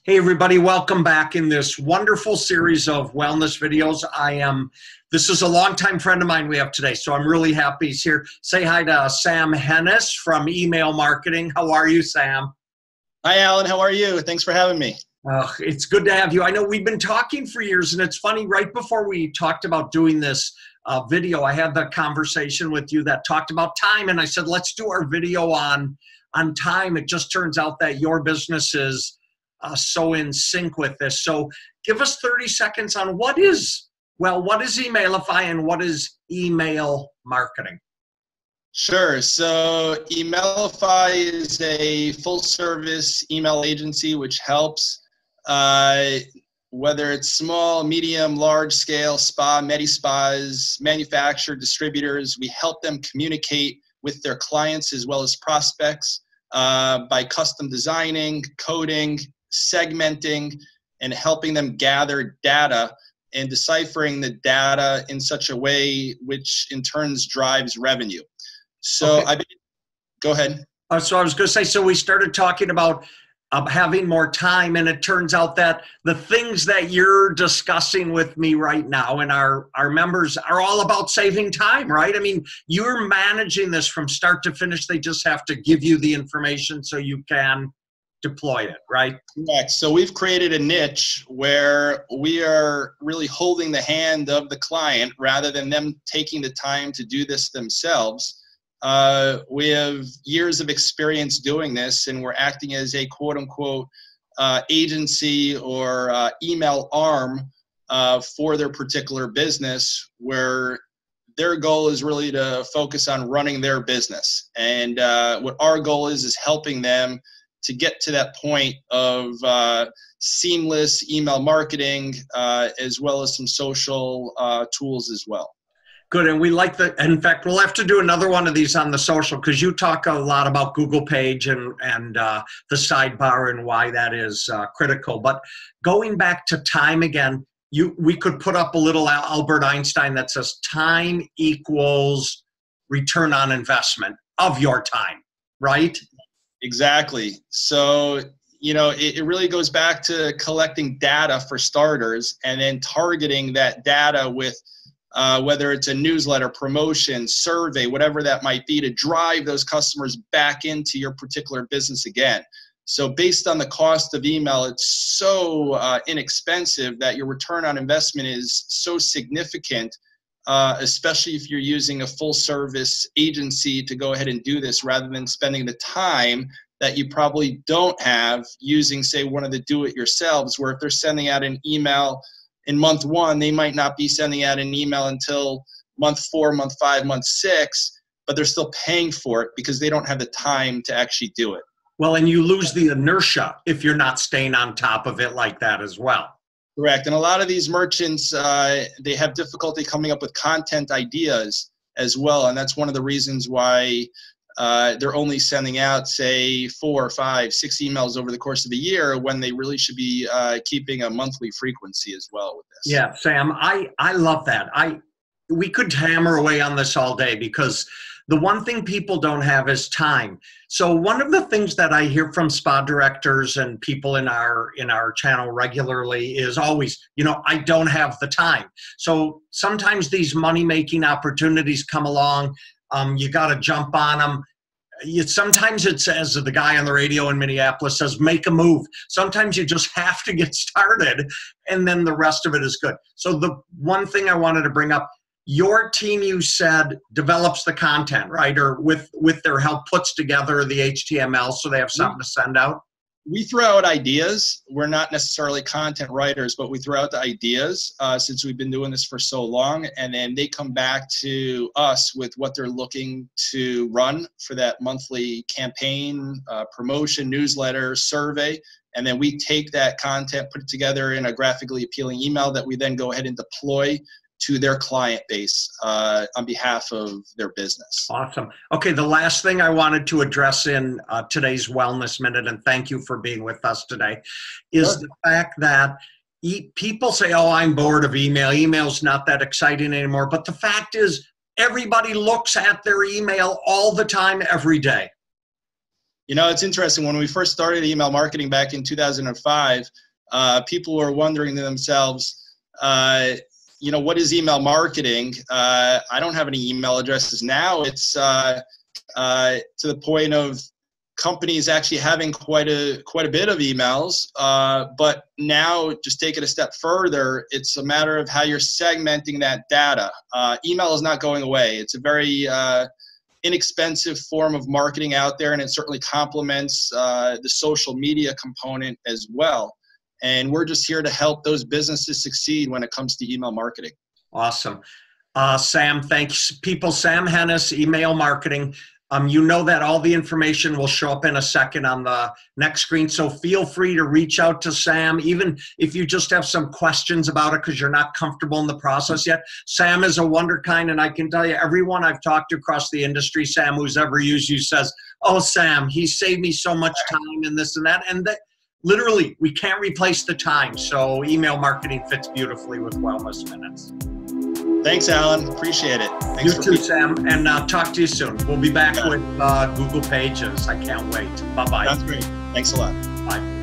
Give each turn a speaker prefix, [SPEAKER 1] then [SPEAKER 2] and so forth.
[SPEAKER 1] Hey everybody, welcome back in this wonderful series of wellness videos. This is a longtime friend of mine we have today, so I'm really happy he's here. Say hi to Sam Hennis from Email Marketing. How are you, Sam?
[SPEAKER 2] Hi, Alan. How are you? Thanks for having me.
[SPEAKER 1] It's good to have you. I know we've been talking for years, and it's funny, right before we talked about doing this video, I had the conversation with you that talked about time, and I said, let's do our video on time. It just turns out that your business is so in sync with this. So give us 30 seconds on what is Emailify and what is email marketing?
[SPEAKER 2] Sure. So Emailify is a full-service email agency which helps, whether it's small, medium, large scale spa, medi-spas, manufacturer, distributors. We help them communicate with their clients as well as prospects by custom designing, coding, segmenting, and helping them gather data and deciphering the data in such a way which in turns drives revenue. So
[SPEAKER 1] Okay.
[SPEAKER 2] Go ahead.
[SPEAKER 1] So I was going to say, so we started talking about having more time, and it turns out that the things that you're discussing with me right now and our members are all about saving time, right? I mean, you're managing this from start to finish. They just have to give you the information so you can deploy it, right?
[SPEAKER 2] Correct. So we've created a niche where we are really holding the hand of the client rather than them taking the time to do this themselves. We have years of experience doing this, and we're acting as a quote-unquote agency or email arm for their particular business, where their goal is really to focus on running their business. And what our goal is helping them to get to that point of seamless email marketing, as well as some social tools as well.
[SPEAKER 1] Good, and we like in fact, we'll have to do another one of these on the social, because you talk a lot about Google Page and the sidebar and why that is critical. But going back to time again, we could put up a little Albert Einstein that says time equals return on investment of your time, right?
[SPEAKER 2] Exactly. So, it really goes back to collecting data for starters, and then targeting that data with whether it's a newsletter, promotion, survey, whatever that might be, to drive those customers back into your particular business again. So based on the cost of email, it's so inexpensive that your return on investment is so significant, especially if you're using a full service agency to go ahead and do this, rather than spending the time that you probably don't have using, say, one of the do-it-yourselves, where if they're sending out an email in month 1, they might not be sending out an email until month 4, month 5, month 6, but they're still paying for it because they don't have the time to actually do it.
[SPEAKER 1] Well, and you lose the inertia if you're not staying on top of it like that as well.
[SPEAKER 2] Correct. And a lot of these merchants, they have difficulty coming up with content ideas as well. And that's one of the reasons why they're only sending out, say, 4, 5, 6 emails over the course of the year, when they really should be keeping a monthly frequency as well with this.
[SPEAKER 1] Yeah, Sam, I love that. We could hammer away on this all day, because the one thing people don't have is time. So one of the things that I hear from spa directors and people in our channel regularly is always, I don't have the time. So sometimes these money-making opportunities come along. You got to jump on them. Sometimes it says, the guy on the radio in Minneapolis says, make a move. Sometimes you just have to get started, and then the rest of it is good. So the one thing I wanted to bring up, your team, you said, develops the content, right? Or with their help puts together the HTML so they have something to send out?
[SPEAKER 2] We throw out ideas. We're not necessarily content writers, but we throw out the ideas since we've been doing this for so long. And then they come back to us with what they're looking to run for that monthly campaign, promotion, newsletter, survey. And then we take that content, put it together in a graphically appealing email that we then go ahead and deploy to their client base on behalf of their business.
[SPEAKER 1] Awesome. Okay, the last thing I wanted to address in today's Wellness Minute, and thank you for being with us today, is the fact that people say, oh, I'm bored of email. Email's not that exciting anymore. But the fact is, everybody looks at their email all the time, every day.
[SPEAKER 2] You know, it's interesting. When we first started email marketing back in 2005, people were wondering to themselves, you know, what is email marketing? I don't have any email addresses. Now it's to the point of companies actually having quite a bit of emails, but now just take it a step further, it's a matter of how you're segmenting that data. Email is not going away. It's a very inexpensive form of marketing out there, and it certainly complements the social media component as well. And we're just here to help those businesses succeed when it comes to email marketing.
[SPEAKER 1] Awesome. Sam, thanks. People, Sam Hennis, email marketing. You know that all the information will show up in a second on the next screen, so feel free to reach out to Sam, even if you just have some questions about it because you're not comfortable in the process yet. Sam is a wonderkind, and I can tell you, everyone I've talked to across the industry, Sam, who's ever used you, says, oh, Sam, he saved me so much time and this and that. And literally, we can't replace the time, so email marketing fits beautifully with Wellness Minutes.
[SPEAKER 2] Thanks, Alan. Appreciate it. Thanks
[SPEAKER 1] you too, Sam. And talk to you soon. We'll be back with Google Pages. I can't wait. Bye-bye.
[SPEAKER 2] That's great. Thanks a lot.
[SPEAKER 1] Bye.